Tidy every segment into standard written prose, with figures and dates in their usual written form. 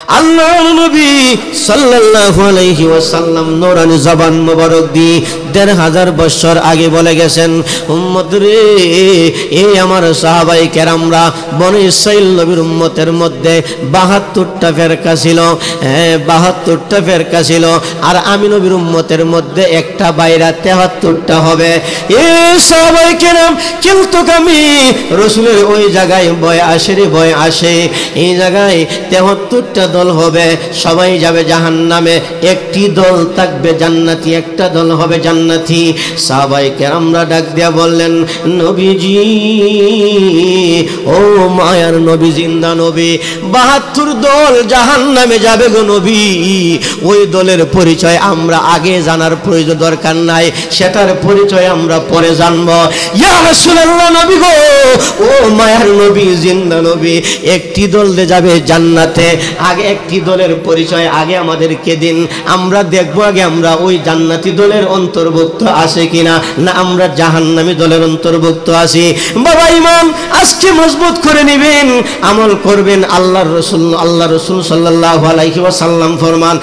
আল্লাহর নবী সাল্লাল্লাহু আলাইহি ওয়াসাল্লাম নূরানি জবান মোবারক দিয়ে ১৫০০ বছর আগে বলে গেছেন, উম্মত রে, এই আমার সাহাবায়ে কেরামরা বনি ইসরাইল নবীর উম্মতের মধ্যে ৭২টা ফেরকা ছিল। হ্যাঁ, ৭২টা ফেরকা ছিল, আর আমি নবীর উম্মতের মধ্যে একটা বাইরা ৭৩টা হবে। এই সাহাবায়ে কেরাম কিন্তু আমি রাসূলের ওই জায়গায় ভয় আসে রে, ভয় আসে। এই জায়গায় ৭৩টা দল হবে, সবাই যাবে জাহান্নামে, একটি দল থাকবে জান্নাতি, একটা দল হবে জান্নাতি। সাহাবায়ে কেরামরা ডাক দিয়া বললেন, নবীজি, ও মায়ার নবী, জিন্দা নবী, ৭২ দল জাহান্নামে যাবে গো নবী। ওই দলের পরিচয় আমরা আগে জানার প্রয়োজন দরকার নাই, সেটার পরিচয় আমরা পরে জানবো। ইয়া রাসূলুল্লাহ, নবী গো, ও মায়ার নবী, জিন্দা নবী, একটি দল যাবে জান্নাতে, আগে একটি দলের পরিচয় আগে আমাদেরকে দিন, আমরা দেখবো আগে আমরা ওই জান্নাতি দলের অন্তর্ভুক্ত আছে কিনা, না আমরা জাহান্নামী দলের অন্তর্ভুক্ত আছি। বাবা, ঈমান আজকে মজবুত করে নেবেন, আমল করবেন। আল্লাহ রসুল সাল্লাল্লাহু আলাইহি ওয়াসাল্লাম ফরমান,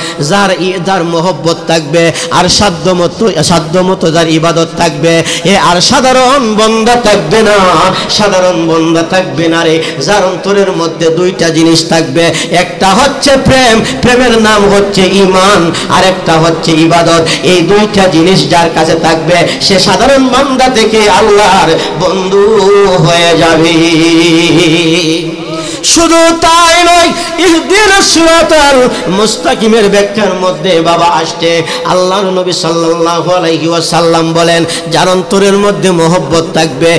যার মহব্বত থাকবে আর সাধ্যমতো যার ইবাদত থাকবে, আর সাধারণ বান্দা থাকবে না, সাধারণ বান্দা থাকবে না রে। যার অন্তরের মধ্যে দুইটা জিনিস থাকবে, একটা হচ্ছে প্রেম, প্রেমের নাম হচ্ছে ঈমান, আর একটা হচ্ছে ইবাদত। এই দুইটা জিনিস যার কাছে থাকবে, সে সাধারণ বান্দা থেকে আল্লাহর বন্ধু হয়ে যাবে। শুধু তাই নয়, ইহদিনাস সিরাতাল মুস্তাকিমের ব্যাখ্যার মধ্যে বাবা আসছে, আল্লাহর নবী সাল্লাল্লাহু আলাইহি ওয়াসাল্লাম বলেন, যার অন্তরের মধ্যে মহব্বত থাকবে,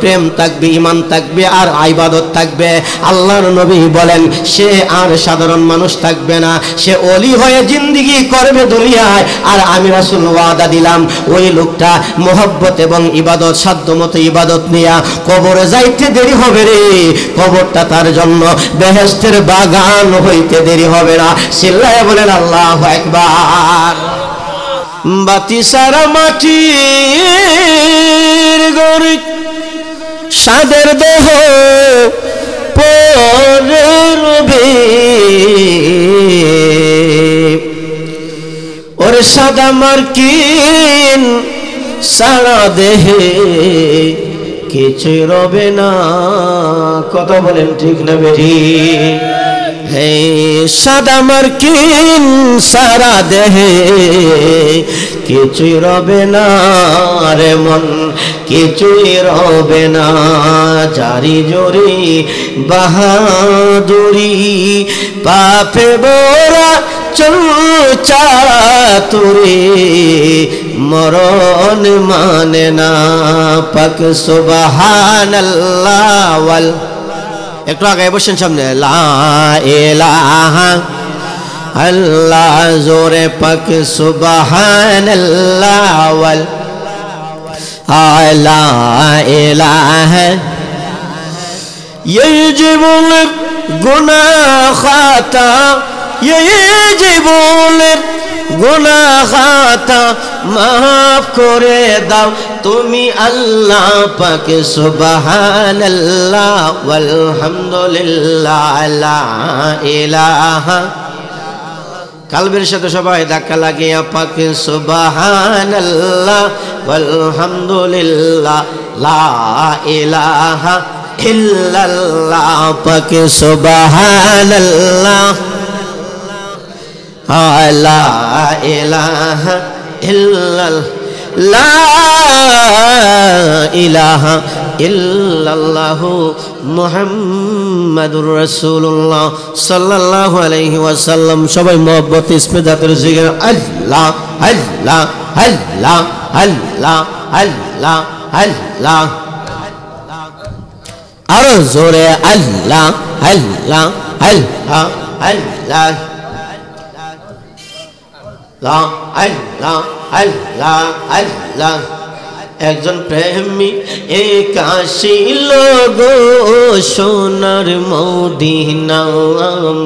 প্রেম থাকবে, ঈমান থাকবে, আর ইবাদত থাকবে, আল্লাহর নবী বলেন সে আর সাধারণ মানুষ থাকবে না, সে ওলি হয়ে জিন্দেগি করবে দুনিয়ায়। আর আমি রাসূল ওয়াদা দিলাম, ওই লোকটা মহব্বত এবং ইবাদত, সাধ্যমতো ইবাদত নিয়া কবরে যাইতে দেরি হবে রে, কবরটা তার জন্য বেহেশতের বাগান হইতে দেরি হবে না। চিল্লায়া বলেন আল্লাহু আকবার। বাতি সারা মাটির গরি, সাদের দেহ পরে রবে, ওরে সাদা মার্কিন সারা দেহে কিছুই রবে না। কথা বলেন ঠিক না বেরি? হে, সাদা মার্কিন সারা দেহে কিছুই রবে না রে মন, কিছুই রবে না। জারি জোরি বাহাদুরি পাপে বোরা চাতুরি, মরণ মানে না। পাক সুবহানাল্লাহ ওয়াল, একটু আগে বসেন সামনে, লা ইলাহা আল্লাহ, জোরে পাক সুবহানাল্লাহ ওয়াল লা ইলাহা। এই জীবনের গুনাহ খাতা, এই জীবনের গুনাহ খাতা মাফ করে দাও তুমি আল্লাহ পাক। সুবহানাল্লাহ ওয়ালহামদুলিল্লাহ, লা ইলাহা। কালবের সাথে সবাই ধাক্কা লাগিয়ে পাক সুবহানাল্লাহ ওয়ালহামদুলিল্লাহ, লা ইলাহা ইল্লাল্লাহ, পাক সুবহানাল্লাহ লা ইলাহা ইল্লাল্লাহ, লা ইলাহা ইল্লাল্লাহু মুহাম্মাদুর রাসূলুল্লাহ সাল্লাল্লাহু আলাইহি ওয়াসাল্লাম। সবাই মহব্বত ইসমে জাতের জিকির, আল্লাহ আল্লাহ আল্লাহ আল্লাহ আল্লাহ আল্লাহ, আরো জোরে আল্লাহ আল্লাহ আল্লাহ আল্লাহ, লা আল্লাহ আল্লাহ আল্লাহ। একজন প্রেমী এক আসিল গো সোনার মদিনা,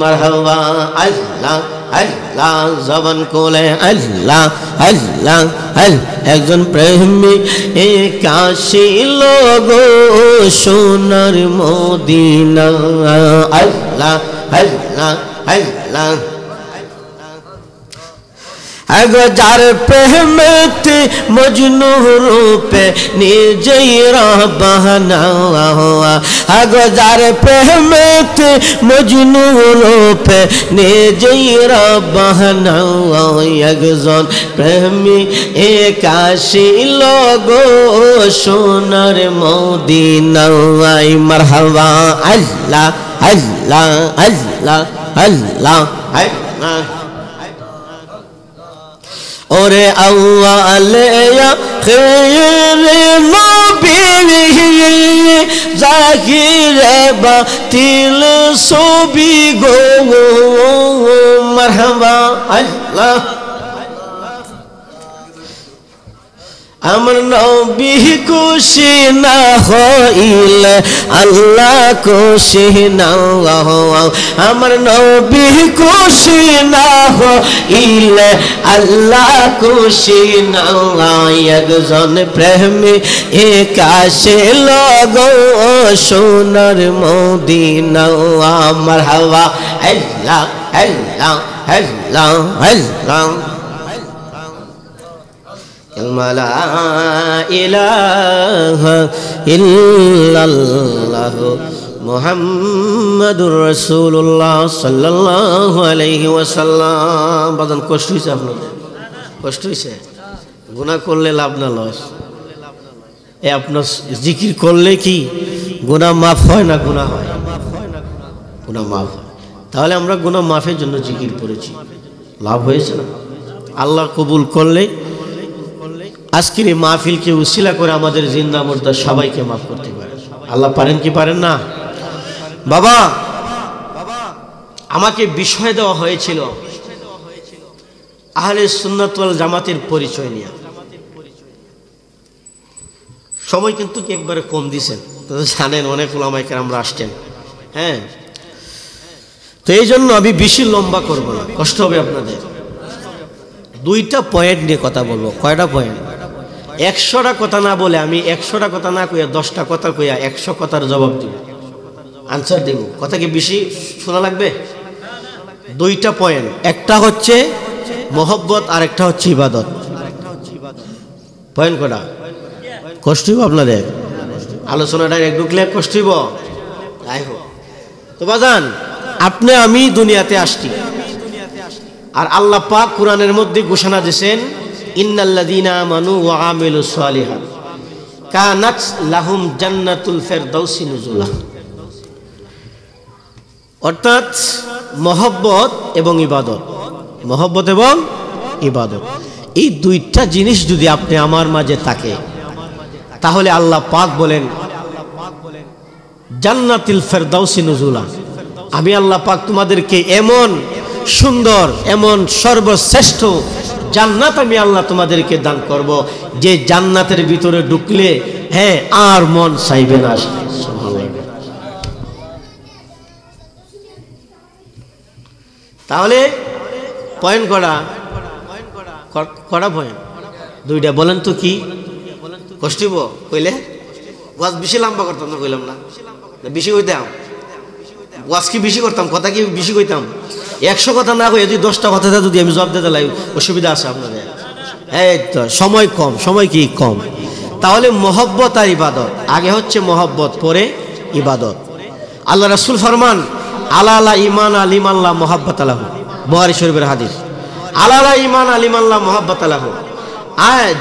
মারহাবা আল্লাহ আল্লাহ, জবান কোলে আল্লাহ আল্লাহ আল্লাহ। একজন প্রেমী এক আসিল গো সোনার মদিনা, আল্লাহ আল্লাহ আল্লাহ আগো যার প্রেমেতে মজনু রূপে নিজেই রবানা আগো যার প্রেমেতে মজনু রূপে নিজেই রবানা একজন প্রেমী একাশি লগো সোনার মদিনায় মারহাবা আল্লাহ আল্লাহ আল্লাহ আল্লাহ আল্লাহ ওরে আউয়ালিয়া খেরে নবী জাকিরে বাতিল ছবি গো মারহাবা আল্লাহ আমার নবী খুশি না হইলে আল্লাহ খুশি না আমার নবী খুশি না হইলে আল্লাহ খুশি না একজন প্রেমী একাশে লগো সোনার মদিনা মারহাবা আল্লাহ আল্লাহ আল্লাহ আল্লাহ লা ইলাহা ইল্লাল্লাহ মুহাম্মাদুর রাসূলুল্লাহ সাল্লাল্লাহু আলাইহি ওয়াসাল্লাম। বাজান কষ্ট হইছে আপনাদের? কষ্ট হইছে? গুনাহ করলে লাভ না লস? এ আপনার জিকির করলে কি গুনাহ মাফ হয় না গুনাহ হয়? গুনাহ মাফ হয়। তাহলে আমরা গুনাহ মাফের জন্য জিকির করেছি, লাভ হয়েছে না? আল্লাহ কবুল করলে আজকের এই মাহফিলকে উসিলা করে আমাদের জিন্দা মুর্দা সবাইকে মাফ করতে পারে আল্লাহ। পারেন কি পারেন না? বাবা আমাকে বিষয় দেওয়া হয়েছিল আহলে সুন্নাত ওয়াল জামাতের পরিচয় নিয়ে। সময় কিন্তু একবারে কম দিছেন, জানেন অনেক উলামায়ে কেরামরা আসছেন। হ্যাঁ, তো এই জন্য আমি বেশি লম্বা করব না, কষ্ট হবে আপনাদের। দুইটা পয়েন্ট নিয়ে কথা বলবো। কয়টা পয়েন্ট? 100টা কথা না বলে আমি 100টা কথা না কইয়া 10টা কথা কইয়া 100 কথার জবাব দিব, আনসার দেব। কথা কি বেশি শোনা লাগবে? দুইটা পয়েন্ট, একটা হচ্ছে মহব্বত আর একটা হচ্ছে ইবাদত। পয়েন্ট কটা? কষ্ট হইব আপনাদের? আলোচনাটা এক ঢুকলে কষ্ট হইব? যাই হোক, তো বাজান আপনি আমি দুনিয়াতে আসছি, আর আল্লাহ পাক কোরআনের মধ্যে ঘোষণা দিয়েছেন ইন্নাল্লাযীনা আমানু ওয়া আমিলুস সালিহাত কানাত লাহুম জান্নাতুল ফিরদাউসি নুজুলা। অর্থাৎ মহব্বত এবং ইবাদত, মহব্বত এবং ইবাদত, এই দুইটা জিনিস যদি আপনি আমার মাঝে থাকে তাহলে আল্লাহ পাক বলেন জান্নাতুল ফিরদাউসি নুজুলা, আমি আল্লাহ পাক তোমাদেরকে এমন সুন্দর, এমন সর্বশ্রেষ্ঠ জান্নাত আমি আল্লাহ তোমাদেরকে দান করব, যে জান্নাতের ভিতরে ঢুকলে হ্যাঁ আর মন চাইবে না। তাহলে পয়েন্ট করা পয়েন্ট? দুইটা বলেন তো কি? কষ্টিব কইলে ওয়াজ বেশি লম্বা করতাম না, কইলাম না বেশি কইতাম? ওয়াজ কি বেশি করতাম? কথা কি বেশি কইতাম? 100 কথা না কই যদি 10টা কথা যদি আমি জবাব দিতে লাগি অসুবিধা আছে আপনাদের। এই তো সময় কম, সময় কি কম? তাহলে মহব্বত আর ইবাদত, আগে হচ্ছে মহব্বত পরে ইবাদত। আল্লাহ রাসূল ফরমান আলা লা ঈমান আলিমাল্লাহ মুহাব্বাত আলাহু, বুখারী শরীফের হাদিস। আলা লা ঈমান আলিমাল্লাহ মুহাব্বাত আলাহু,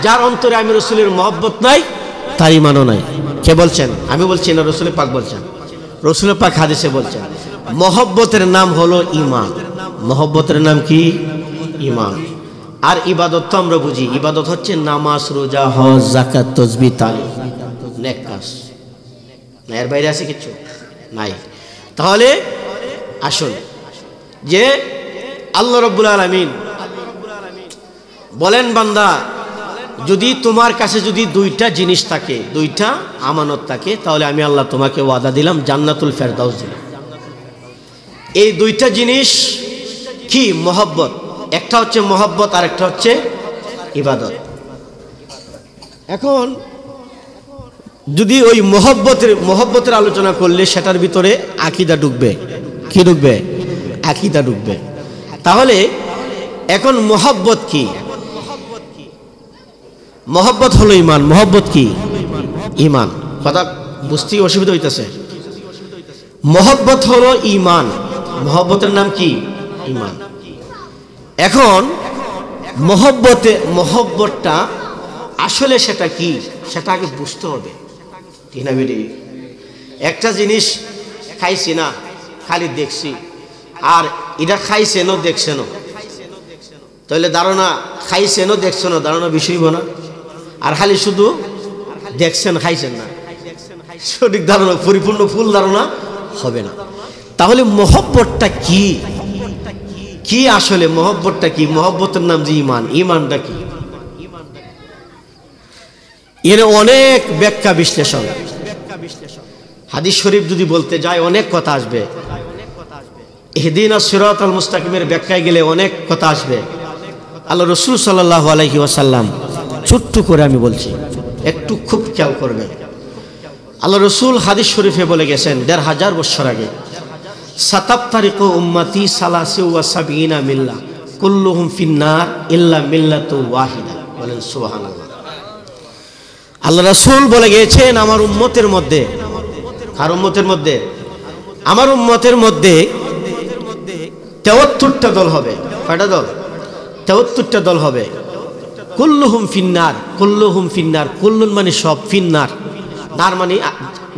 যার অন্তরে আমি রাসূলের মহব্বত নাই তার ঈমানও নাই। কে বলছেন? আমি বলছি না, রাসূল পাক বলছেন। রাসূল পাক হাদিসে বলছেন মহব্বতের নাম হলো ঈমান। মহব্বতের নাম কি? ঈমান। আর ইবাদত তো আমরা বুঝি, ইবাদত হচ্ছে নামাজ, রোজা, হজ, যাকাত, তাসবিহ, তালিম, নেক কাজ। না এর বাইরে আছে কিছু নাই। তাহলে আসুন যে আল্লাহ রাব্বুল আলামিন বলেন বান্দা যদি তোমার কাছে যদি দুইটা জিনিস থাকে, দুইটা আমানত থাকে, তাহলে আমি আল্লাহ তোমাকে ওয়াদা দিলাম জান্নাতুল ফেরদাউস দিলাম। এই দুইটা জিনিস কি? মহব্বত। একটা হচ্ছে মহব্বত আর একটা হচ্ছে ইবাদত। এখন যদি ওই মহব্বতের আলোচনা করলে সেটার ভিতরে আকীদা ঢুকবে। কি ঢুকবে? আকীদা ঢুকবে। তাহলে এখন মহব্বত কি? মহব্বত হলো ঈমান। মহব্বত কি? ঈমান। কথা বুঝতে অসুবিধা হইতেছে? মহব্বত হলো ঈমান। মহব্বতের নাম কি? ঈমান। এখন মহব্বতটা আসলে সেটা কি সেটা আগে বুঝতে হবে। ঠিক না বেটি? একটা জিনিস খাইছি না, খালি দেখছি, আর এটা খাইছেন দেখছেন, তাহলে ধারণা খাইছেন দেখছেন ধারণা বিষয় না, আর খালি শুধু দেখছেন খাইছেন না, সঠিক ধারণা পরিপূর্ণ ফুল ধারণা হবে না। তাহলে মহব্বতটা কি? কি আসলে মহব্বতটা কি? মহব্বতের নাম যে ঈমান। ঈমানটা কি? এর অনেক ব্যাখ্যা বিশ্লেষণ। হাদিস শরীফ যদি বলতে যায় অনেক কথা আসবে। ইহদিনাস সিরাতাল মুস্তাকিমের ব্যাখ্যায় গেলে অনেক কথা আসবে। আল্লাহ রাসূল সাল্লাল্লাহু আলাইহি ওয়াসাল্লাম, ছোট্ট করে আমি বলছি, একটু খুব খেয়াল করবেন। আল্লাহ রাসূল হাদিস শরীফে বলে গেছেন ১৫০০ বছর আগে, সাতাফতারিকু উম্মতি সালাসি ওয়া সাবিনা মিল্লাহ কুল্লুহুম ফিন্নার ইল্লা মিল্লাতু ওয়াহিদা। বলেন সুবহানাল্লাহ। আল্লাহ রাসূল বলে গিয়েছেন আমার উম্মতের মধ্যে, কার উম্মতের মধ্যে? আমার উম্মতের মধ্যে ৭৩টা দল হবে। কয়টা দল? ৭৩টা দল হবে। কুল্লুহুম ফিন্নার। কুল্লুহুম ফিন্নার, কুল্লুন মানে সব, ফিন্নার নার মানে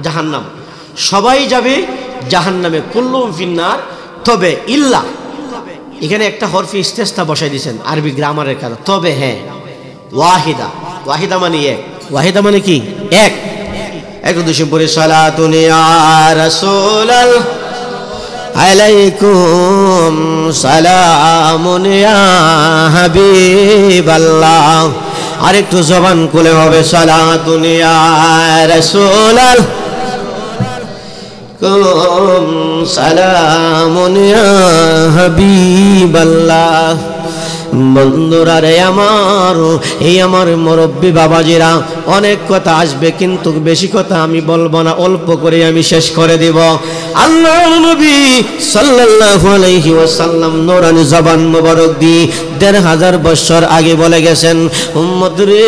জাহান্নাম, সবাই যাবে জাহান্নামে। কুল্লুহুম ফিন্নার, তবে ইল্লা, এখানে একটা হরফে ইস্তেসনা বসাই দিয়েছেন আরবি গ্রামারের কারণে। তবে হ্যাঁ, ওয়াহিদা। ওয়াহিদা মানে এক। ওয়াহিদা মানে কি? এক। এক দুশো পরে সালাতুন ইয়া রাসূলাল আলাইকুম সালামুন ইয়া হাবিবাল্লাহ। আরেকটু জবান খুলে হবে সালাতুন ইয়া রাসূলাল কুম সালামুন ইয়া হাবিবাল্লাহ। বন্ধুরা রে আমার, এই আমার মুরব্বী বাবাজিরা, অনেক কথা আসবে কিন্তু বেশি কথা আমি বলবো না, অল্প করে আমি শেষ করে দিব। আল্লাহর নবী সাল্লাল্লাহু আলাইহি ওয়াসাল্লাম নূরানি জবান মোবারক দিয়ে ১৫০০ বছর আগে বলে গেছেন, উম্মত রে,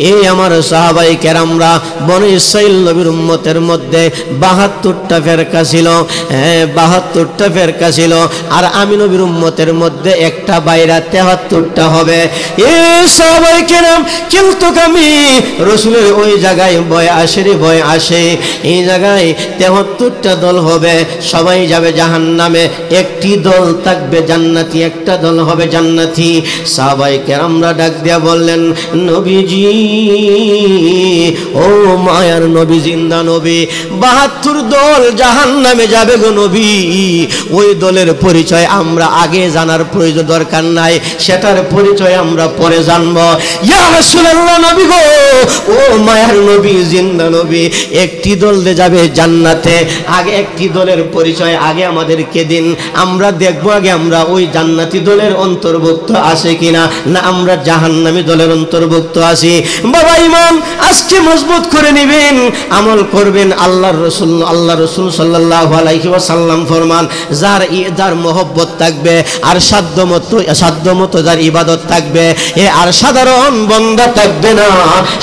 এই আমার সাহাবায়ে কেরামরা বনি ইসরাঈল নবীর উম্মতের মধ্যে ৭২টা ফেরকা ছিল। হ্যাঁ, ৭২টা ফেরকা ছিল, আর আমি নবীর উম্মতের মধ্যে একটা বাইরা ৭৩টা হবে। এ সাহাবায়ে কেরাম, কিন্তু আমি রাসূলের ওই জায়গায় ভয় আসে রে, ভয় আসে। এই জায়গায় ৭৩টা দল হবে, সবাই যাবে জাহান্নামে, একটি দল থাকবে জান্নাতি, একটা দল হবে জান্নাতি। সাহাবায়ে কেরামরা ডাক দিয়া বললেন, নবীজি, ও মায়ার নবী, জিন্দা নবী, ৭২ দল জাহান্নামে যাবে গো নবী। ওই দলের পরিচয় আমরা আগে জানার প্রয়োজন দরকার নাই, সেটার পরিচয় আমরা পরে জানবো। ইয়া রাসূলুল্লাহ, নবী গো, ও মায়ার নবী, জিন্দা নবী, একটি দল যাবে জান্নাতে, আগে একটি দলের পরিচয় আগে আমাদেরকে দিন, আমরা দেখবো আগে আমরা ওই জান্নাতি দলের অন্তর্ভুক্ত আছে কিনা, না আমরা জাহান্নামী দলের অন্তর্ভুক্ত আছি। বাবা, ঈমান আজকে মজবুত করে নেবেন, আমল করবেন। আল্লাহ রাসূল সাল্লাল্লাহু আলাইহি ওয়াসাল্লাম ফরমান, যার মহব্বত থাকবে আর সাধ্যমতো যার ইবাদত থাকবে, আর সাধারণ বান্দা থাকবে না,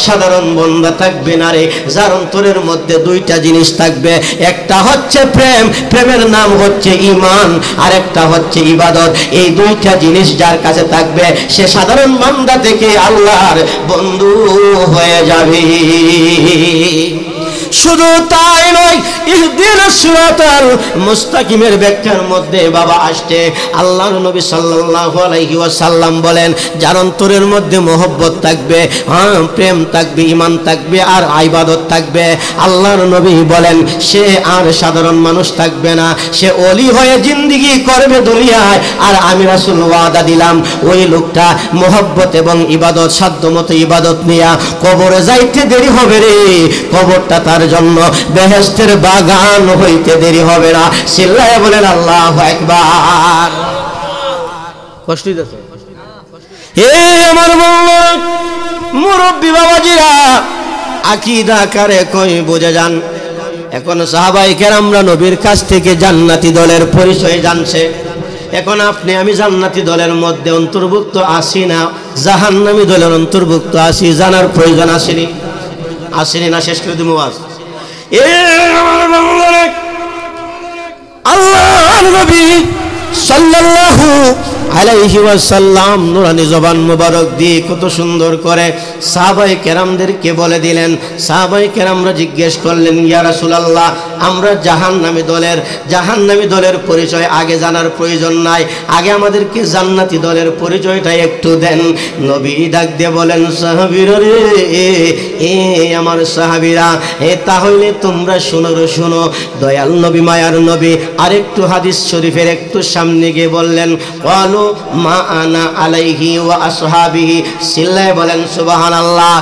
সাধারণ বান্দা থাকবে না রে। যার অন্তরের মধ্যে দুইটা জিনিস থাকবে, একটা হচ্ছে প্রেম, প্রেমের নাম হচ্ছে ঈমান, আর একটা হচ্ছে ইবাদত। এই দুইটা জিনিস যার কাছে থাকবে, সে সাধারণ বান্দা থেকে আল্লাহর বন্ধু হয়ে যাবে। শুধু তাই নয়, ইহদিনাস সিরাতাল মুস্তাকিমের ব্যাখ্যার মধ্যে বাবা আসছে, আল্লাহর নবী সাল্লাল্লাহু আলাইহি ওয়াসাল্লাম বলেন, যার অন্তরের মধ্যে মহব্বত থাকবে, প্রেম থাকবে, ঈমান থাকবে, আর ইবাদত থাকবে, আল্লাহর নবী বলেন সে আর সাধারণ মানুষ থাকবে না, সে ওলি হয়ে জিন্দেগি করবে দুনিয়ায়। আর আমি রাসূল ওয়াদা দিলাম, ওই লোকটা মহব্বত এবং ইবাদত, সাধ্যমতো ইবাদত নিয়া কবরে যাইতে দেরি হবে রে, কবরটা তার জন্য বেহেশতের বাগান হইতে দেরি হবে না। চিল্লায়া বলেন আল্লাহু আকবার। কষ্ট হইতেছে? হে আমার মুরব্বী বাবাজিরা, আকীদা কারে কই বুঝে যান। এখন সাহাবায়ে কেরামরা নবীর কাছ থেকে জান্নাতি দলের পরিচয় জানছে। এখন আপনি আমি জান্নাতি দলের মধ্যে অন্তর্ভুক্ত আছি না জাহান্নামী দলের অন্তর্ভুক্ত আছি জানার প্রয়োজন আসেনি? আসেনি না? শেষ করে দিমু আজ। আল্লাহর নবী সাল্লাল্লাহু আলাইহি ওয়াসাল্লাম নুরানি জবান মুবারক দিয়ে কত সুন্দর করে সাহাবায়ে কেরামদেরকে বলে দিলেন। সাহাবায়ে কেরামরা জিজ্ঞেস করলেন, ইয়া রাসূলুল্লাহ, আমরা জাহান্নামী দলের পরিচয় আগে জানার প্রয়োজন নাই, আগে আমাদেরকে জান্নাতি দলের পরিচয়টা একটু দেন। নবী ডাক দিয়ে বলেন, সাহাবীরা রে, আমার সাহাবীরা, তাহলে তোমরা শোনো। দয়াল নবী, মায়ার নবী আরেকটু হাদিস শরীফের একটু সামনে গিয়ে বললেন, ক্বালু মা আনা আলাইহি ওয়া আসহাবিহি, সিল্লায়ে বলেন সুবহানাল্লাহ।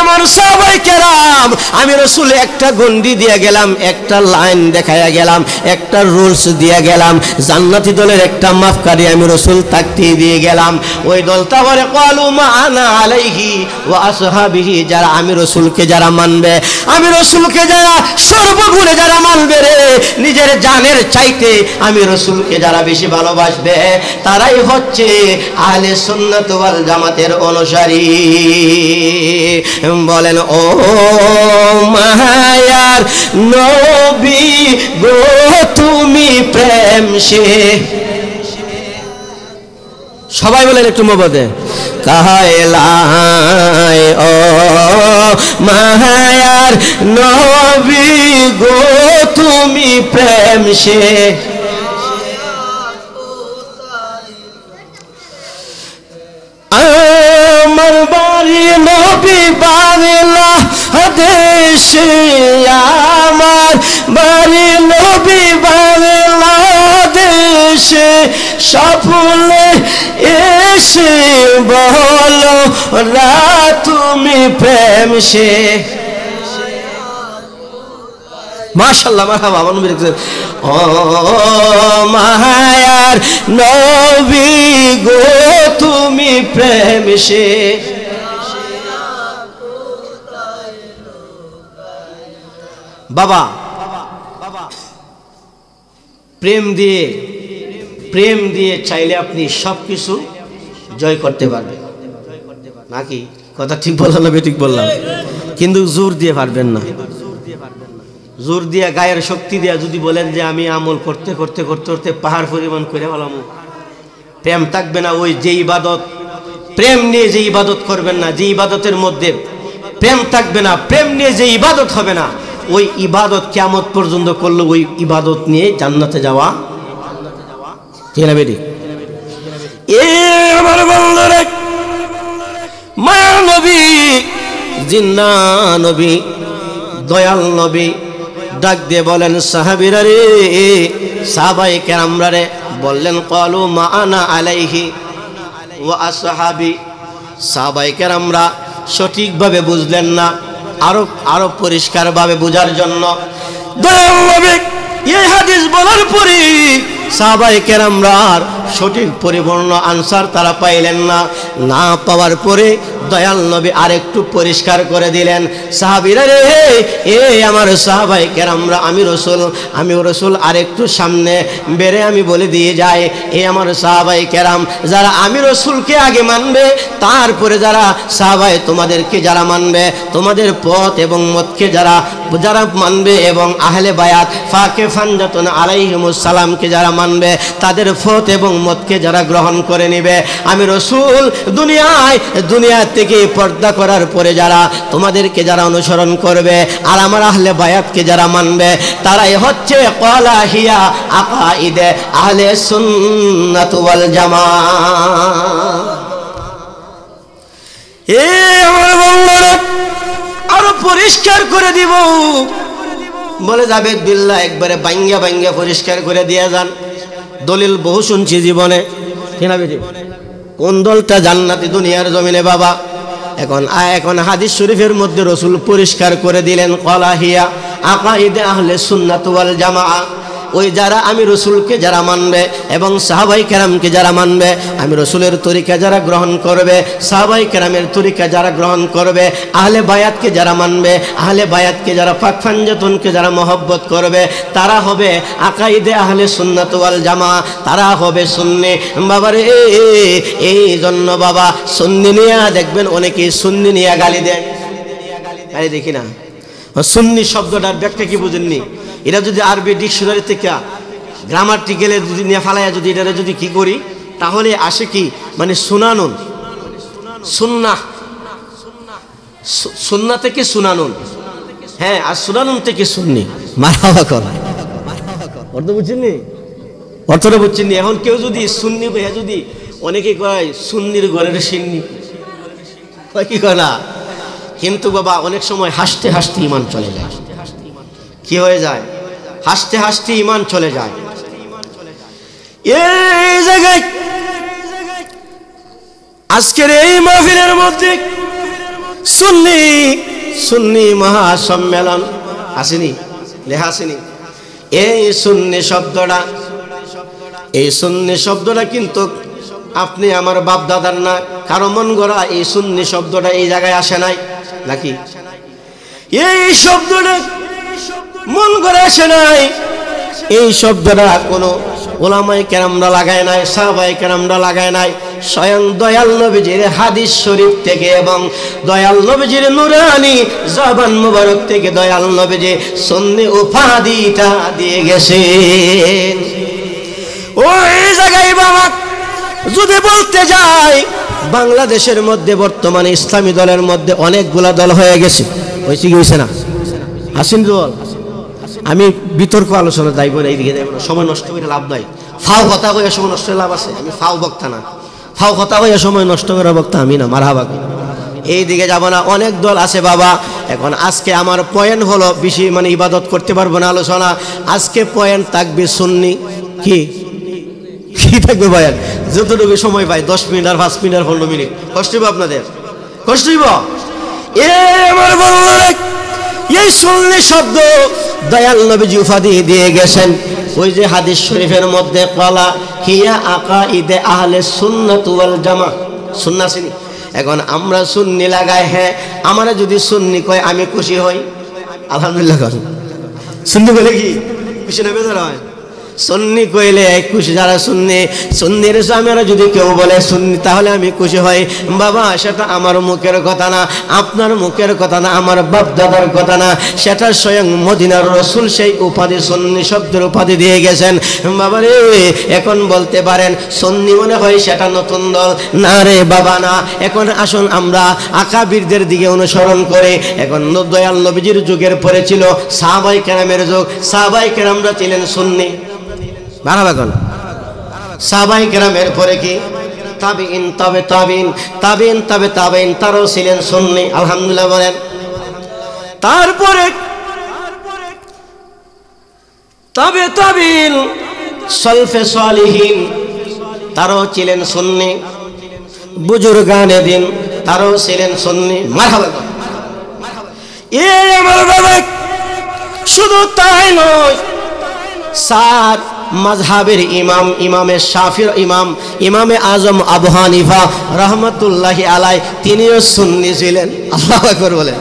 আমার সাহাবায়ে কেরাম, আমি রাসূল একটা গন্ডি দিয়ে গেলাম, একটা লাইন দেখায়া গেলাম, একটা রুলস দিয়ে গেলাম, জান্নাতি দলের একটা মাপকাঠি আমি রাসূল তাকতি দিয়ে গেলাম। ওই দলটা বলে ক্বালু মা আনা আলাইহি ওয়া আসহাবিহি, যারা আমি রাসূলকে যারা মানবে, আমি রাসূলকে যারা সর্বগুণে যারা মানবে রে, নিজের জানের চাইতে আমি রাসূলকে যারা বেশি ভালোবাসবে, তারাই হচ্ছে আহলে সুন্নাত ওয়াল জামাতের অনুসারী। বলেন, ও মায়ার নবী গো, তুমি প্রেম সে, সবাই বলেন একটু মবদে, কাহাইলায় ও মায়ার নবী গো, তুমি প্রেম সে। আমার বাড়ি নবী বাংলাদেশে, আমার বাড়ি নবী বাংলাদেশে, সাফল্যে এসে বলো রা তুমি প্রেম সে। মাশাআল্লাহ, মারহাবা। ও মায়ার নবী গো, তুমি প্রেম সে। বাবা, প্রেম দিয়ে চাইলে আপনি সবকিছু জয় করতে পারবেন, নাকি? কথা ঠিক বললাম না বেঠিক বললাম? কিন্তু জোর দিয়ে পারবেন না। জোর দিয়া, গায়ের শক্তি দিয়া যদি বলেন যে আমি আমল করতে করতে করতে করতে পাহাড় পরিমাণ করে বললাম, প্রেম থাকবে না। ওই যে ইবাদত, প্রেম নিয়ে যে ইবাদত করবেন না, যে ইবাদতের মধ্যে প্রেম থাকবে না, প্রেম নিয়ে যে ইবাদত হবে না, ওই ইবাদত কিয়ামত পর্যন্ত করলে ওই ইবাদত নিয়ে জান্নাতে যাওয়া ঠিক না বেটি? আমার বন্ধুরা, মায়া নবী, জিন্না নবী, দয়াল নবী ডাক দিয়ে বলেন, সাহাবীরা রে, সাহাবায়ে কেরামরা রে, বললেন ক্বালু মা আনা আলাইহি ওয়া আসহাবি। সাহাবায়ে কেরামরা সঠিকভাবে বুঝলেন না, আরো পরিষ্কারভাবে বোঝার জন্য দয়াল নবী এই হাদিস বলার পরে সাহাবায়ে কেরামরা সঠিক পরিপূর্ণ আনসার তারা পাইলেন না পাওয়ার পরে দয়াল নবী আরেকটু পরিষ্কার করে দিলেন, সাহাবীরা রে, আমার সাহাবায়ে কেরামরা, আমি রাসূল আরেকটু সামনে বেরে আমি বলে দিয়ে যাই, আমার সাহাবায়ে কেরাম, যারা আমি রাসূলকে আগে মানবে, তারপরে যারা সাহাবায়ে তোমাদেরকে যারা মানবে, তোমাদের পথ এবং মতকে যারা মানবে, এবং আহলে বায়াত ফাকে ফানজাতুন আলাইহিমুস সালামকে যারা মানবে, তাদের পথ এবং মতকে যারা গ্রহণ করে নেবে, আমি রাসূল দুনিয়া থেকে পর্দা করার পরে যারা তোমাদেরকে যারা অনুসরণ করবে, আর আমার আহলে বায়াতকে যারা মানবে, তারাই হচ্ছে ক্বালা হিয়া আকাইদে আহলে সুন্নাত ওয়াল জামাআহ। আমার বন্ধুরা, আরো পরিষ্কার করে দিব, বলে যাবে বিল্লাহ, একবারে বাঙ্গা পরিষ্কার করে দিয়ে যান। দলিল বহু শুনছি জীবনে, কোন দলটা জান্নাতি দুনিয়ার জমিনে বাবা? এখন হাদিস শরীফের মধ্যে রাসূল পরিষ্কার করে দিলেন, ক্বালা হিয়া আকাইদে আহলে সুন্নাত ওয়াল জামাআহ। ওই যারা আমি রসুলকে যারা মানবে এবং সাহাবাই কেরামকে যারা মানবে, আমি রসুলের তরিকা যারা গ্রহণ করবে, সাহাবাই কেরামের তরিকা যারা গ্রহণ করবে, আহলে বায়াতকে যারা মানবে, আহলে বায়াতকে যারা পাক ফাঞ্জাতুনকে যারা মহব্বত করবে, তারা হবে আকাইদে আহলে সুন্নাত ওয়াল জামা, তারা হবে সুন্নি। বাবারে এই জন্য বাবা সুন্নি নিয়ে দেখবেন অনেকেই সুন্নি নিয়ে গালি দেয়। গালি দেখি না, সুন্নি শব্দটার ব্যাখ্যা কি বুঝেননি? এটা যদি আরবি ডিকশনারি থেকে গ্রামাটিক্যালে যদি নিয়ে ফালাইয়া যদি এটা যদি কি করি, তাহলে আসে কি মানে সুনানুন, সুন্নাহ, সুন্নাহ থেকে সুনানুন, হ্যাঁ, আর সুনানুন থেকে সুন্নি। মারহাবা কর, অর্থ বুঝছেননি? অর্থটা বুঝছেননি? এখন কেউ যদি সুন্নি যদি অনেকে কয় সুন্নির ঘরের সিন্নি, কি কয় না? কিন্তু বাবা অনেক সময় হাসতে হাসতে ঈমান চলে যায়। কি হয়ে যায়? হাসতে হাসতে ঈমান চলে যায়। এই জায়গায় আজকের এই মাহফিলের মধ্যে সুন্নি মহাসম্মেলন আসেনি, লেখা আসেনি। এই সুন্নি শব্দটা কিন্তু আপনি আমার বাপ দাদার না, কারো মন গড়া এই সুন্নি শব্দটা এই জায়গায় আসে নাই নাকি? এই শব্দটা মন গড়া আসে নাই। এই শব্দটা কোনো ওলামায়ে কেরামরা লাগায় নাই, সাহাবায়ে কেরামরা লাগায় নাই। স্বয়ং দয়াল নবীজির হাদিস শরীফ থেকে এবং দয়াল নবীজির নুরানি জবান মুবারক থেকে দয়াল নবীজি সুন্নি উপাধিটা দিয়ে গেছেন। ওই জায়গায় বাবা যদি বলতে যাই, বাংলাদেশের মধ্যে বর্তমানে ইসলামী দলের মধ্যে অনেকগুলা দল হয়ে গেছে, হয়েছে কি হয়েছে না? হাসিন দল। আমি বিতর্ক আলোচনা যাইব না, এইদিকে যাইব না, সময় নষ্ট করে লাভ নাই। ফাও কথা কইয়া সময় নষ্ট লাভ আছে? আমি ফাও বক্তা না, ফাও কথা কইয়া সময় নষ্ট করা বক্তা আমি না। মারহাবা। এইদিকে যাব না, অনেক দল আছে বাবা। এখন আজকে আমার পয়েন্ট হলো বেশি মানে ইবাদত করতে পারবো না আলোচনা। আজকে পয়েন্ট থাকবে সুন্নি কি থাকবে বয়ান, যতটুকু সময় পাই 10 মিনিট আর 5 মিনিট আর 15 মিনিট। কষ্ট হইব আপনাদের, কষ্ট হইব। আমার বললো এই সুন্নি শব্দ দয়াল নবীজি উপাধি দিয়ে গেছেন। ওই যে হাদিস শরীফের মধ্যে কলা হিয়া আকাইদে আহলে সুন্নাত ওয়াল জামা, সুন্নাহ চিনি। এখন আমরা সুন্নি লাগাই, হ্যাঁ, আমরা যদি সুন্নি কয় আমি খুশি হই, আলহামদুলিল্লাহ। সুন্নি বলে কি খুশি না বেজার হয়? সুন্নি কইলে খুশি। যারা সুন্নির স্বামীরা যদি কেউ বলে সুন্নি, তাহলে আমি খুশি হই। বাবা সেটা আমার মুখের কথা না, আপনার মুখের কথা না, আমার বাপ দাদার কথা না, সেটা স্বয়ং মদিনার রসুল সেই উপাধি সুন্নি শব্দের উপাধি দিয়ে গেছেন। বাবা রে, এখন বলতে পারেন সুন্নি মনে হয় সেটা নতুন দল। না রে বাবা না, এখন আসুন আমরা আকাবিরদের দিকে অনুসরণ করে। এখন দয়াল নবীজির যুগের পরে ছিল সাহাবায়ে কেরামের যুগ, সাহাবায়ে কেরামরা ছিলেন সুন্নি। বারাবাগন সাহাবায়ে কেরামের পরে কি তাবিঈন, তবে তাবিঈন, তাবিঈন তবে তাবিঈন, তারাও ছিলেন সুন্নি। আলহামদুলিল্লাহ বলেন। তারপরে তবে তাবিঈন সলফে সালিহিন, তারাও ছিলেন সুন্নি। বুজুর্গানে দিন, তারাও ছিলেন সুন্নি। মারহাবা। আমার বাবা শুধু তাই নয়, সাত মাযহাবের ইমাম, ইমামে শাফিঈ, ইমামে আজম আবু হানিফা রাহমাতুল্লাহি আলাইহি, তিনিও সুন্নি ছিলেন। আল্লাহু আকবার বলেন।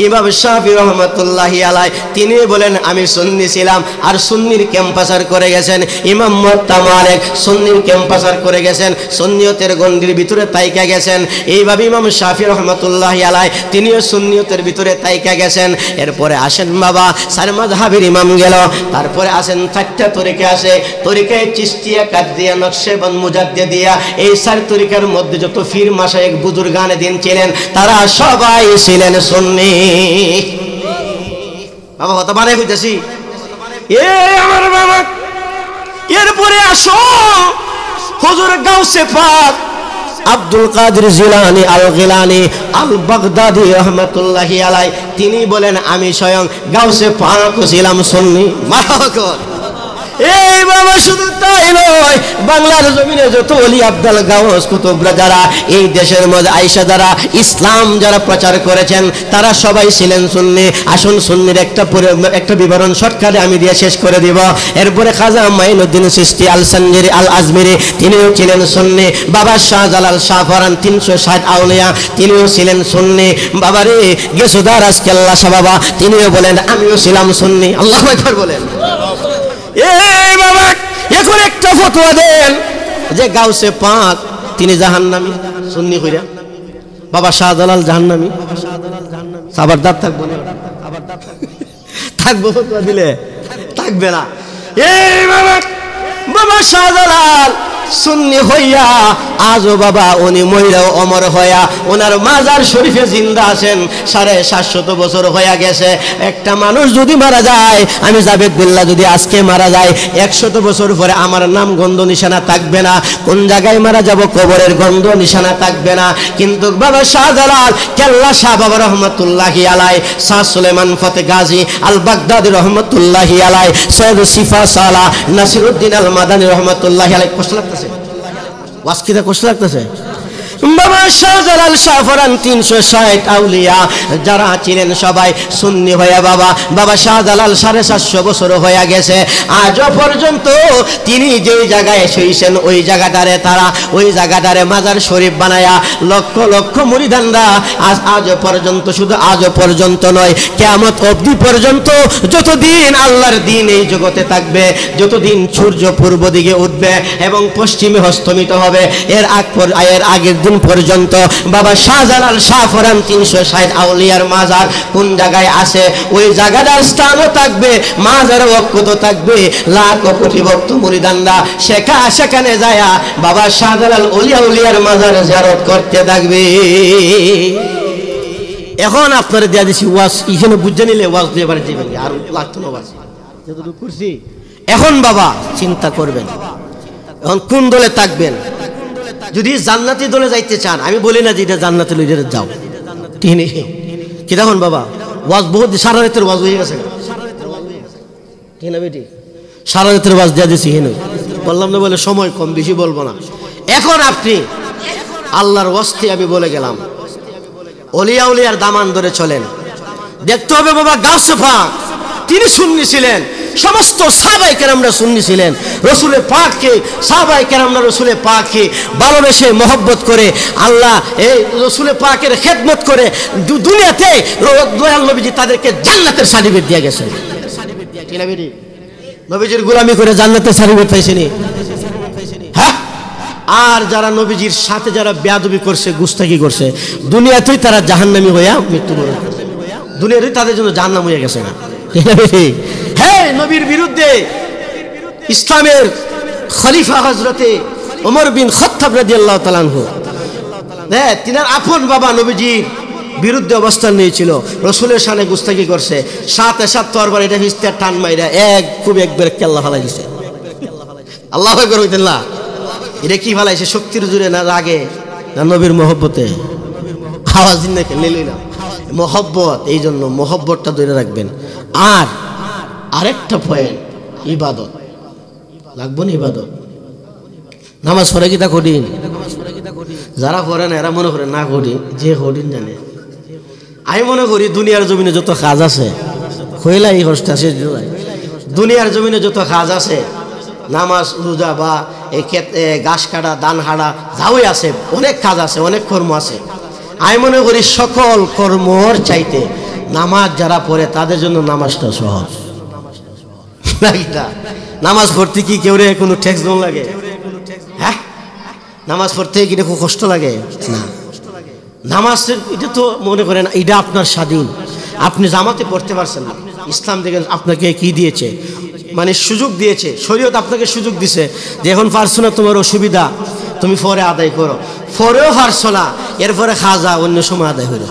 ইমাম শাফিঈ রাহমাতুল্লাহি আলাইহি তিনি বলেন আমি সুন্নি ছিলাম, আর সুন্নির ক্যাম্পাসার করে গেছেন। ইমাম মুওয়াত্তা মালিক সুন্নির ক্যাম্পাসার করে গেছেন, সুন্নিয়তের গণ্ডির ভিতরে তাইকা গেছেন। এইভাবে ইমাম শাফিঈ রাহমাতুল্লাহি আলাইহি তিনিও সুন্নিয়তের ভিতরে তাইকা গেছেন। এরপরে আসেন বাবা চার মাযহাবের ইমাম গেল, তারপরে আসেন চারটা তরিকা আছে, তরিকায়ে চিশতিয়া, কাদরিয়া, নকশবন্দ, মুজাদ্দিদিয়া। এই চার তরিকার মধ্যে যত পীর মাশায়েখ বুজুর্গানে দিন ছিলেন, তারা সবাই ছিলেন সুন্নি। বাবা হতে পারে কইতাছি আমার বাবা। এরপরে আসো হুজুর গাউসে পাক আব্দুল কাদের জিলানী আল গিলানী আল বাগদাদি রাহমাতুল্লাহি আলাইহি, তিনি বলেন আমি স্বয়ং গাউসে পাক ছিলাম সুন্নি। মারহাবা। এই বাবা শুধু তাই নয়, বাংলার জমিনে যত ওলি আব্দুল গাউস কুতুবরা যারা এই দেশের মধ্যে আয়েশা যারা ইসলাম যারা প্রচার করেছেন তারা সবাই ছিলেন সুন্নি। আসুন সুন্নির একটা বিবরণ শর্টকাটে আমি দিয়ে শেষ করে দিব। এরপরে খাজা মাইনুদ্দিন চিশতি আল সঞ্জরি আল আজমিরি তিনিও ছিলেন সুন্নি। বাবা শাহজালাল শাহফরান 360 আউলিয়া তিনিও ছিলেন সুন্নি। বাবারে গেসুদার আজকেল্লা শাহ বাবা তিনিও বলেন আমিও ছিলাম সুন্নি। আল্লাহু আকবার বলেন। এই বাবা এখন একটা ফতোয়া দেন যে গাউসে পাক তিনি জাহান্নামী, সুন্নি কইরা। বাবা শাহজালাল জাহান্নামী, আবার দাঁত থাকবো না, আবার দাঁত থাকবো ফতোয়া দিলে থাকবে না। এই বাবা বাবা শাহজালাল সুন্নি হইয়া আজও বাবা উনি মহিলা অমর হইয়া ওনার মাজার শরীফে জিন্দা আছেন। 750 বছর হইয়া গেছে। একটা মানুষ যদি মারা যায়, আমি জাবেদ বিল্লাহ যদি আজকে মারা যায় 100 বছর পরে আমার নাম গন্ধ নিশানা থাকবে না। কোন জায়গায় মারা যাব কবরের গন্ধ নিশানা থাকবে না। কিন্তু বাবা শাহজালাল কেল্লা শাহ বাবা রহমতুল্লাহি আলাই, শাহ সুলেমান ফতে গাজী আল বাগদাদি রহমতুল্লাহি আলাই, সৈয়দ সিফা সালা নাসিরউদ্দিন আল মাদানী রহমতুল্লাহি আলাই। কষ্ট লাগতেছে ওয়াজকিটা, কষ্ট লাগতেছে। বাবা শাহজালাল শাহফরান 360 আউলিয়া যারা ছিলেন সবাই সুন্নি হয়ে বাবা বাবা শাহজালাল 750 বছর হয়ে গেছে। আজও পর্যন্ত তিনি যেই জায়গায় শুয়েছেন ওই জায়গাটারে তারা ওই জায়গাটারে মাজার শরীফ বানায়া লক্ষ লক্ষ মুরিদানরা আজও পর্যন্ত, শুধু আজও পর্যন্ত নয় কিয়ামত অবধি পর্যন্ত, যতদিন আল্লাহর দিন এই জগতে থাকবে, যতদিন সূর্য পূর্ব দিকে উঠবে এবং পশ্চিমে অস্তমিত হবে, এর আগের দিন পর্যন্ত বাবা শাহজালাল শাহফরান 360 আউলিয়ার মাজার কোন জায়গায় আছে ওই জায়গাটার স্থানও থাকবে, মাজার অক্ষত থাকবে। লাখ কোটি ভক্ত মুরিদানরা সেখানে যায় বাবা শাহজালাল উলিয়ার মাজার জিয়ারত করতে থাকবে। এখন আপনারা দিয়া দিছি ওয়াজ, এখানে বুঝে নিলে ওয়াজ দিয়ে বাড়ি যাবেন আর লাগতো না ওয়াজ যতটুকু করছি। এখন বাবা চিন্তা করবেন এখন কোন দলে থাকবেন। যদি জান্নাতি দলে যাইতে চান, আমি বলি না যে এটা জান্নাতি লইলে যাও, ঠিক নেই কি তখন বাবা ওয়াজ বহুত সারা রাতের ওয়াজ হয়ে গেছে, ঠিক না বেটি? সারা রাতের ওয়াজ দেওয়া দিয়েছি, হেন বললাম না বলে সময় কম, বেশি বলবো না। এখন আপনি আল্লাহর ওয়াস্তে আমি বলে গেলাম ওলিয়া উলিয়ার দামান ধরে চলেন। দেখতে হবে বাবা গাউসে পাক তিনি সুন্নি ছিলেন, সমস্ত সাহাবায়ে কেরামরা সুন্নি ছিলেন। রসুলের পাককে সাহাবায়ে কেরামরা রসুলের পাককে ভালোবেসে মহব্বত করে আল্লাহ এই রসুলের পাকের খেদমত করে দুনিয়াতে দয়াল নবীজি তাদেরকে জান্নাতের সার্টিফিকেট দিয়ে গেছেন। নবীজির গোলামি করে জান্নাতের সার্টিফিকেট পাইছেনি। হ্যাঁ, আর যারা নবীজির সাথে যারা বেয়াদবি করছে, গুস্তাখি করছে, দুনিয়াতেই তারা জাহান্নামী হইয়া মৃত্যুবরণ করছে, দুনিয়াতেই তাদের জন্য জাহান্নাম হয়ে গেছে না। হ্যাঁ, নবীর বিরুদ্ধে ইসলামের খলিফা হযরতে ওমর বিন খাত্তাব রাদিয়াল্লাহু তাআলা আনহু, হ্যাঁ, তিনার আপন বাবা নবীজির বিরুদ্ধে অবস্থান নিয়েছিল, রসুলের শানে গুস্তাখি করছে, সাথে সাথ তরবারি এটা হিস্তার টান মাইরা খুব একবার কেল্লা ফালাই দিছে। আল্লাহু আকবার হইতেন না, এটা কি ফালাইছে? শক্তির জোরে না রাগে না নবীর মহব্বতে? আওয়াজ দিন না কেন লইলাম মহব্বত, এই জন্য মহব্বতটা ধরে রাখবেন। আর আরেকটা পয়েন্ট, ইবাদত লাগবো না। ইবাদত নামাজ পড়ে কি তা কঠিন? যারা পড়ে না এরা মনে করে না কঠিন, যে কঠিন জানে। আমি মনে করি দুনিয়ার জমিনে যত কাজ আছে হইলা এই কষ্ট আছে, দুনিয়ার জমিনে যত কাজ আছে নামাজ রোজা বা এই গাছ কাটা দান হাড়া যাওই আছে, অনেক কাজ আছে, অনেক কর্ম আছে। আমি মনে করি সকল কর্মর চাইতে নামাজ যারা পড়ে তাদের জন্য নামাজটা সহজ। নামাজ পড়তে কি কেউ কোনো ট্যাক্স দন লাগে? হ্যাঁ, নামাজ পড়তে কি খুব কষ্ট লাগে না? নামাজ এটা তো মনে করেন এটা আপনার স্বাধীন, আপনি জামাতে পড়তে পারছেন না। ইসলাম দেখেন আপনাকে কি দিয়েছে, মানে সুযোগ দিয়েছে, শরীয়ত আপনাকে সুযোগ দিছে যে এখন পারছো না, তোমার অসুবিধা, তুমি পরে আদায় করো। পরেও পারছো না, এরপরে খাজা অন্য সময় আদায় হলো,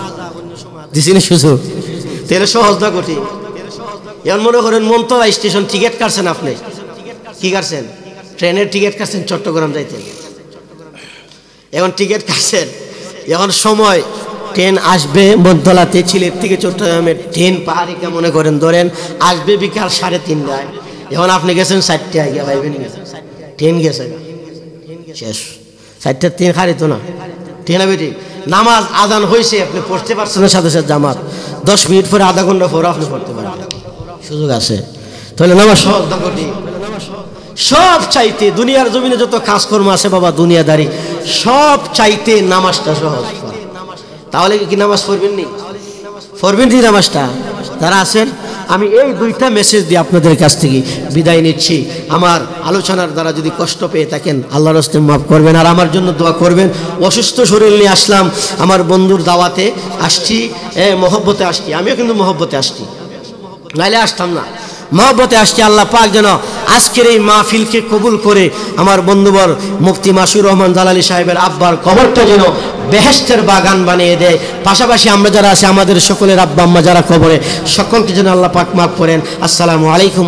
দিছি না সুযোগ। তাহলে সহজ না কঠিন? এখন মনে করেন মনতলা স্টেশন টিকিট কাটছেন, আপনি কি কাটছেন? ট্রেনের টিকিট কাটছেন, চট্টগ্রাম যাইতেন। এখন টিকিট কাটছেন, এখন সময় ট্রেন আসবে মনতলাতে, সিলেট থেকে চট্টগ্রামের ট্রেন পাহাড়িকা মনে করেন ধরেন আসবে বিকাল 3:30টায়, এখন আপনি গেছেন 4টা আগে পাইবেন ট্রেন গেছে শেষ 4টা 3 খারিত না ট্রেন বেটি নামাজ আজান হয়েছে আপনি পড়তে পারছেন না সাথে সাথে জামাত 10 মিনিট পরে আধা ঘন্টা পরে আপনি পড়তে পারেন সুযোগ আছে তাহলে নামাজ সহজ না কঠিন সব চাইতে দুনিয়ার জমিনে যত কাজকর্ম আছে বাবা দুনিয়াদারি সব চাইতে নামাজটা সহজ তাহলে কি নামাজ পড়বেন নি পড়বেন নি নামাজটা যারা আছেন আমি এই দুইটা মেসেজ দিয়ে আপনাদের কাছ থেকে বিদায় নিচ্ছি আমার আলোচনার দ্বারা যদি কষ্ট পেয়ে থাকেন আল্লাহর রাস্তায় মাফ করবেন আর আমার জন্য দোয়া করবেন অসুস্থ শরীর নিয়ে আসলাম আমার বন্ধুর দাওয়াতে আসছি মহব্বতে আসছি আমিও কিন্তু মহব্বতে আসছি নাইলে আসতাম না মহব্বতে আসছি আল্লাহ পাক যেন আজকের এই মাহফিলকে কবুল করে আমার বন্ধুবর মুফতি মাসুর রহমান জালালী সাহেবের আব্বার কবরটা যেন বেহেশতের বাগান বানিয়ে দেয় পাশাপাশি আমরা যারা আছি আমাদের সকলের আব্বা আম্মা যারা কবরে সকলকে যেন আল্লাহ পাক মাফ করেন আসসালামু আলাইকুম।